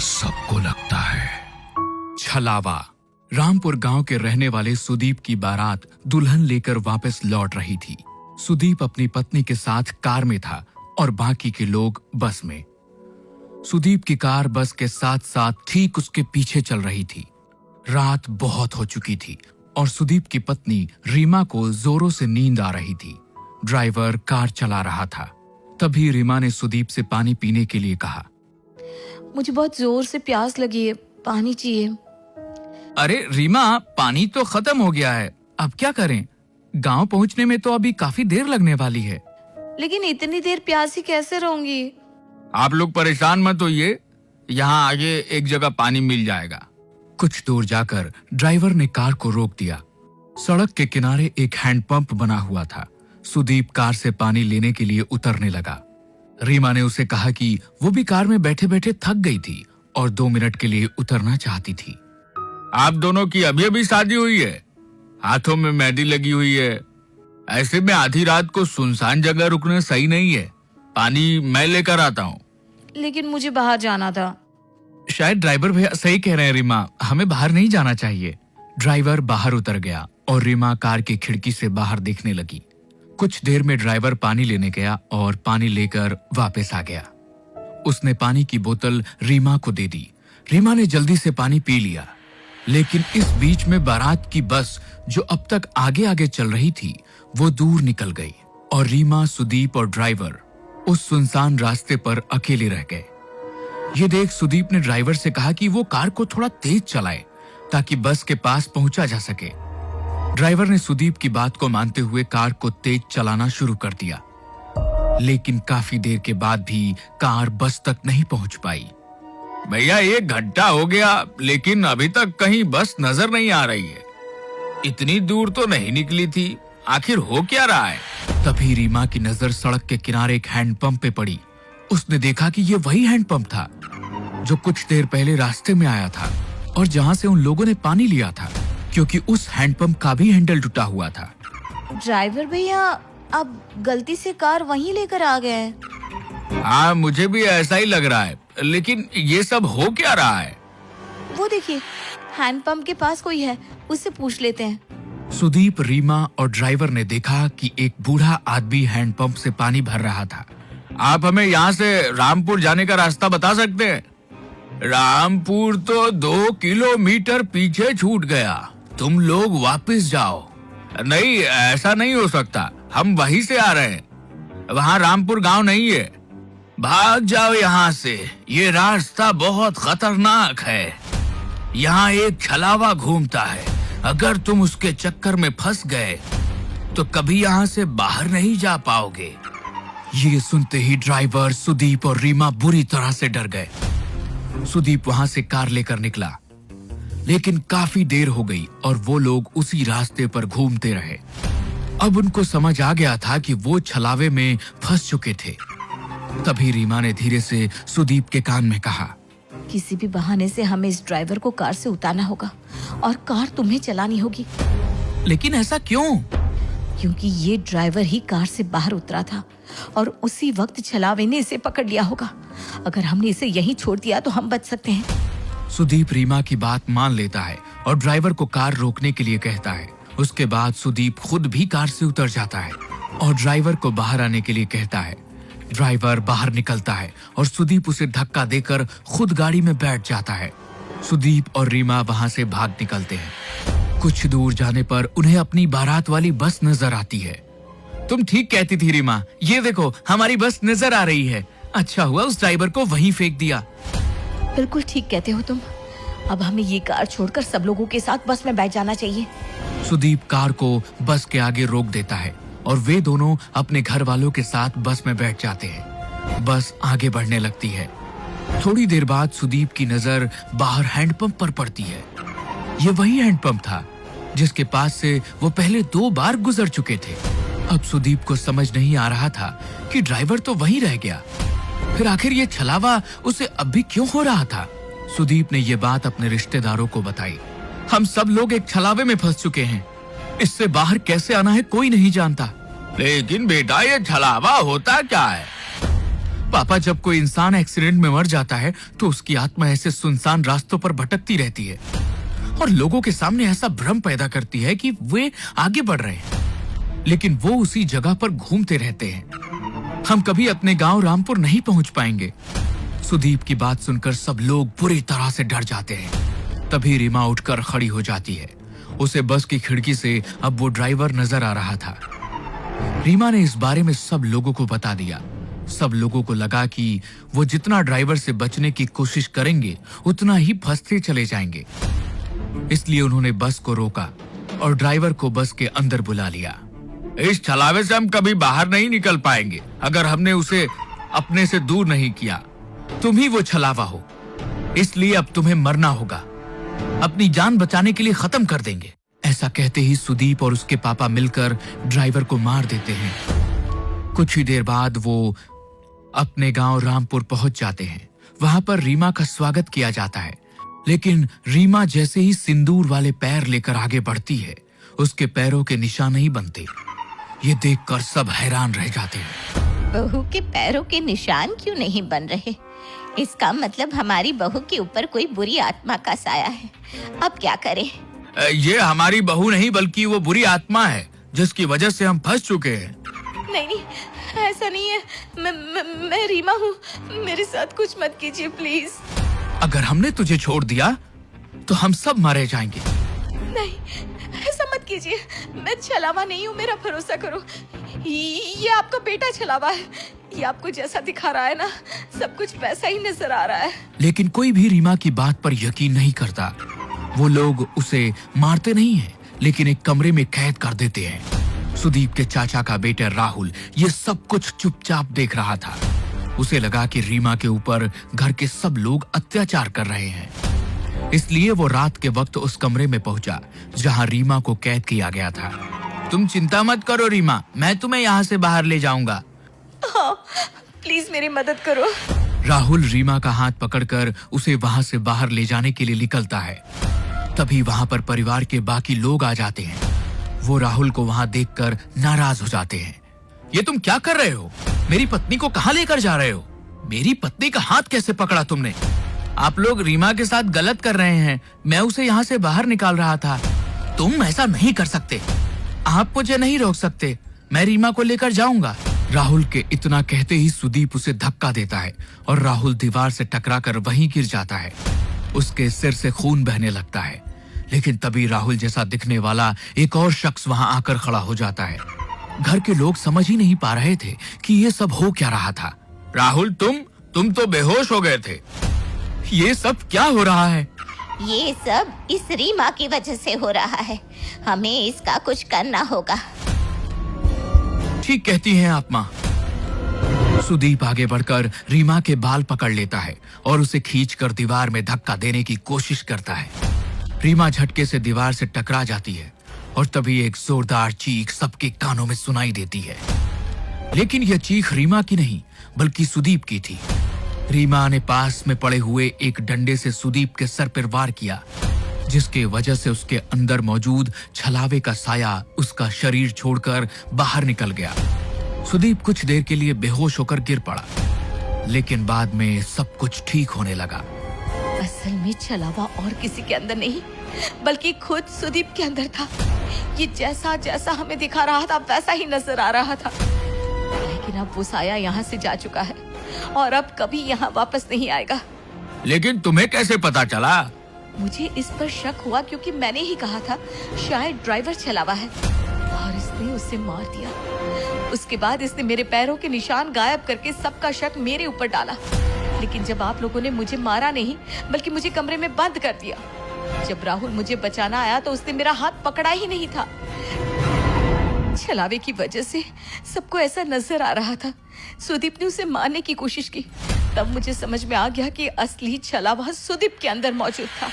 सबको लगता है। छलावा। रामपुर गांव के रहने वाले सुदीप की बारात दुल्हन लेकर वापस लौट रही थी। सुदीप अपनी पत्नी के साथ कार में था और बाकी के लोग बस में। सुदीप की कार बस के साथ साथ ठीक उसके पीछे चल रही थी। रात बहुत हो चुकी थी और सुदीप की पत्नी रीमा को जोरों से नींद आ रही थी। ड्राइवर कार चला रहा था। तभी रीमा ने सुदीप से पानी पीने के लिए कहा। मुझे बहुत जोर से प्यास लगी है, पानी चाहिए। अरे रीमा, पानी तो खत्म हो गया है, अब क्या करें? गांव पहुंचने में तो अभी काफी देर लगने वाली है। लेकिन इतनी देर प्यासी कैसे रहूंगी? आप लोग परेशान मत होइए, यहाँ आगे एक जगह पानी मिल जाएगा। कुछ दूर जाकर ड्राइवर ने कार को रोक दिया। सड़क के किनारे एक हैंडपंप बना हुआ था। सुदीप कार से पानी लेने के लिए उतरने लगा। रीमा ने उसे कहा कि वो भी कार में बैठे बैठे थक गई थी और 2 मिनट के लिए उतरना चाहती थी। आप दोनों की अभी अभी शादी हुई है, हाथों में मेहंदी लगी हुई है, ऐसे में आधी रात को सुनसान जगह रुकना सही नहीं है। पानी मैं लेकर आता हूँ। लेकिन मुझे बाहर जाना था। शायद ड्राइवर भैया सही कह रहे हैं रीमा, हमें बाहर नहीं जाना चाहिए। ड्राइवर बाहर उतर गया और रीमा कार की खिड़की से बाहर देखने लगी। कुछ देर में ड्राइवर पानी लेने गया और पानी लेकर वापस आ गया। उसने पानी की बोतल रीमा को दे दी। रीमा ने जल्दी से पानी पी लिया। लेकिन इस बीच में बारात की बस जो अब तक आगे आगे चल रही थी वो दूर निकल गई और रीमा, सुदीप और ड्राइवर उस सुनसान रास्ते पर अकेले रह गए। ये देख सुदीप ने ड्राइवर से कहा कि वो कार को थोड़ा तेज चलाए ताकि बस के पास पहुंचा जा सके। ड्राइवर ने सुदीप की बात को मानते हुए कार को तेज चलाना शुरू कर दिया। लेकिन काफी देर के बाद भी कार बस तक नहीं पहुंच पाई। भैया 1 घंटा हो गया लेकिन अभी तक कहीं बस नजर नहीं आ रही है। इतनी दूर तो नहीं निकली थी, आखिर हो क्या रहा है? तभी रीमा की नजर सड़क के किनारे एक हैंडपंप पे पड़ी। उसने देखा कि ये वही हैंडपंप था जो कुछ देर पहले रास्ते में आया था और जहां से उन लोगों ने पानी लिया था, क्योंकि उस हैंडपंप का भी हैंडल टूटा हुआ था। ड्राइवर भैया, अब गलती से कार वहीं लेकर आ गए हैं। हाँ, मुझे भी ऐसा ही लग रहा है, लेकिन ये सब हो क्या रहा है? वो देखिए, हैंडपंप के पास कोई है, उससे पूछ लेते हैं। सुदीप, रीमा और ड्राइवर ने देखा कि एक बूढ़ा आदमी हैंडपंप से पानी भर रहा था। आप हमें यहाँ से रामपुर जाने का रास्ता बता सकते हैं? रामपुर तो 2 किलोमीटर पीछे छूट गया, तुम लोग वापस जाओ। नहीं, ऐसा नहीं हो सकता, हम वहीं से आ रहे हैं, वहाँ रामपुर गांव नहीं है। भाग जाओ यहाँ से, ये रास्ता बहुत खतरनाक है। यहाँ एक छलावा घूमता है, अगर तुम उसके चक्कर में फंस गए तो कभी यहाँ से बाहर नहीं जा पाओगे। ये सुनते ही ड्राइवर, सुदीप और रीमा बुरी तरह से डर गए। सुदीप वहां से कार लेकर निकला, लेकिन काफी देर हो गई और वो लोग उसी रास्ते पर घूमते रहे। अब उनको समझ आ गया था कि वो छलावे में फंस चुके थे। तभी रीमा ने धीरे से सुदीप के कान में कहा, किसी भी बहाने से हमें इस ड्राइवर को कार से उतारना होगा और कार तुम्हें चलानी होगी। लेकिन ऐसा क्यों? क्योंकि ये ड्राइवर ही कार से बाहर उतरा था और उसी वक्त छलावे ने इसे पकड़ लिया होगा। अगर हमने इसे यहीं छोड़ दिया तो हम बच सकते हैं। सुदीप रीमा की बात मान लेता है और ड्राइवर को कार रोकने के लिए कहता है। उसके बाद सुदीप खुद भी कार से उतर जाता है और ड्राइवर को बाहर आने के लिए कहता है। ड्राइवर बाहर निकलता है और सुदीप उसे धक्का देकर खुद गाड़ी में बैठ जाता है। सुदीप और रीमा वहां से भाग निकलते हैं। कुछ दूर जाने पर उन्हें अपनी बारात वाली बस नजर आती है। तुम ठीक कहती थी रीमा, ये देखो हमारी बस नजर आ रही है। अच्छा हुआ उस ड्राइवर को वहीं फेंक दिया। बिल्कुल ठीक कहते हो तुम। अब हमें ये कार छोड़कर सब लोगों के साथ बस में बैठ जाना चाहिए। सुदीप कार को बस के आगे रोक देता है और वे दोनों अपने घर वालों के साथ बस में बैठ जाते हैं। बस आगे बढ़ने लगती है। थोड़ी देर बाद सुदीप की नजर बाहर हैंडपंप पर पड़ती है। ये वही हैंडपंप था जिसके पास से वो पहले 2 बार गुजर चुके थे। अब सुदीप को समझ नहीं आ रहा था कि ड्राइवर तो वहीं रह गया, फिर आखिर ये छलावा उसे अब भी क्यों हो रहा था? सुदीप ने ये बात अपने रिश्तेदारों को बताई। हम सब लोग एक छलावे में फंस चुके हैं, इससे बाहर कैसे आना है कोई नहीं जानता। लेकिन बेटा, ये छलावा होता क्या है? पापा, जब कोई इंसान एक्सीडेंट में मर जाता है तो उसकी आत्मा ऐसे सुनसान रास्तों पर भटकती रहती है और लोगों के सामने ऐसा भ्रम पैदा करती है कि वे आगे बढ़ रहे हैं, लेकिन वो उसी जगह पर घूमते रहते हैं। हम कभी अपने गांव रामपुर नहीं पहुंच पाएंगे। सुदीप की बात सुनकर सब लोग बुरी तरह से डर जाते हैं। तभी रीमा उठकर खड़ी हो जाती है। उसे बस की खिड़की से अब वो ड्राइवर नजर आ रहा था। रीमा ने इस बारे में सब लोगों को बता दिया। सब लोगों को लगा कि वो जितना ड्राइवर से बचने की कोशिश करेंगे उतना ही फंसते चले जाएंगे। इसलिए उन्होंने बस को रोका और ड्राइवर को बस के अंदर बुला लिया। इस छलावे से हम कभी बाहर नहीं निकल पाएंगे अगर हमने उसे अपने से दूर नहीं किया। तुम ही वो छलावा हो, इसलिए अब तुम्हें मरना होगा। अपनी जान बचाने के लिए खत्म कर देंगे। ऐसा कहते ही सुदीप और उसके पापा मिलकर ड्राइवर को मार देते हैं। कुछ ही देर बाद वो अपने गांव रामपुर पहुंच जाते हैं। वहां पर रीमा का स्वागत किया जाता है, लेकिन रीमा जैसे ही सिंदूर वाले पैर लेकर आगे बढ़ती है, उसके पैरों के निशान नहीं बनते। ये देखकर सब हैरान रह जाते हैं। बहू के पैरों के निशान क्यों नहीं बन रहे? इसका मतलब हमारी बहू के ऊपर कोई बुरी आत्मा का साया है। अब क्या करें? ये हमारी बहू नहीं बल्कि वो बुरी आत्मा है जिसकी वजह से हम फंस चुके हैं। नहीं, ऐसा नहीं है। मैं रीमा हूँ। मेरे साथ कुछ मत कीजिए प्लीज। अगर हमने तुझे छोड़ दिया तो हम सब मारे जाएंगे। नहीं, ऐसा मत कीजिए। मैं छलावा नहीं हूँ, मेरा भरोसा करो। ये आपका बेटा छलावा है। ये आपको जैसा दिखा रहा है ना, सब कुछ वैसा ही नजर आ रहा है। लेकिन कोई भी रीमा की बात पर यकीन नहीं करता। वो लोग उसे मारते नहीं हैं, लेकिन एक कमरे में कैद कर देते हैं। सुदीप के चाचा का बेटा राहुल ये सब कुछ चुपचाप देख रहा था। उसे लगा कि रीमा के ऊपर घर के सब लोग अत्याचार कर रहे हैं। इसलिए वो रात के वक्त उस कमरे में पहुंचा जहां रीमा को कैद किया गया था। तुम चिंता मत करो रीमा, मैं तुम्हें यहाँ से बाहर ले जाऊंगा। हाँ, प्लीज मेरी मदद करो। राहुल रीमा का हाथ पकड़कर उसे वहां से बाहर ले जाने के लिए निकलता है। तभी वहां पर परिवार के बाकी लोग आ जाते हैं। वो राहुल को वहां देखकर नाराज हो जाते हैं। ये तुम क्या कर रहे हो? मेरी पत्नी को कहां लेकर जा रहे हो? मेरी पत्नी का हाथ कैसे पकड़ा तुमने? आप लोग रीमा के साथ गलत कर रहे हैं। मैं उसे यहाँ से बाहर निकाल रहा था। तुम ऐसा नहीं कर सकते। आप मुझे नहीं रोक सकते। मैं रीमा को लेकर जाऊंगा। राहुल के इतना कहते ही सुदीप उसे धक्का देता है और राहुल दीवार से टकराकर वहीं गिर जाता है। उसके सिर से खून बहने लगता है। लेकिन तभी राहुल जैसा दिखने वाला एक और शख्स वहां आकर खड़ा हो जाता है। घर के लोग समझ ही नहीं पा रहे थे कि ये सब हो क्या रहा था। राहुल, तुम तो बेहोश हो गए थे। ये सब क्या हो रहा है? ये सब इस रीमा की वजह से हो रहा है। हमें इसका कुछ करना होगा। ठीक कहती हैं आप माँ। सुदीप आगे बढ़कर रीमा के बाल पकड़ लेता है और उसे खींचकर दीवार में धक्का देने की कोशिश करता है। रीमा झटके से दीवार से टकरा जाती है और तभी एक जोरदार चीख सबके कानों में सुनाई देती है। लेकिन यह चीख रीमा की नहीं बल्कि सुदीप की थी। रीमा ने पास में पड़े हुए एक डंडे से सुदीप के सर पर वार किया, जिसके वजह से उसके अंदर मौजूद छलावे का साया उसका शरीर छोड़कर बाहर निकल गया। सुदीप कुछ देर के लिए बेहोश होकर गिर पड़ा, लेकिन बाद में सब कुछ ठीक होने लगा। असल में छलावा और किसी के अंदर नहीं बल्कि खुद सुदीप के अंदर था। ये जैसा जैसा हमें दिखा रहा था वैसा ही नजर आ रहा था। लेकिन अब वो साया यहाँ से जा चुका है और अब कभी यहाँ वापस नहीं आएगा। लेकिन तुम्हें कैसे पता चला? मुझे इस पर शक हुआ क्योंकि मैंने ही कहा था शायद ड्राइवर छलावा है और इसने उसे मार दिया। उसके बाद इसने मेरे पैरों के निशान गायब करके सबका शक मेरे ऊपर डाला। लेकिन जब आप लोगों ने मुझे मारा नहीं बल्कि मुझे कमरे में बंद कर दिया। जब राहुल मुझे बचाना आया तो उसने मेरा हाथ पकड़ा ही नहीं था। छलावे की वजह से सबको ऐसा नजर आ रहा था। सुदीप ने उसे मारने की कोशिश की। तब मुझे समझ में आ गया कि असली छलावा सुदीप के अंदर मौजूद था।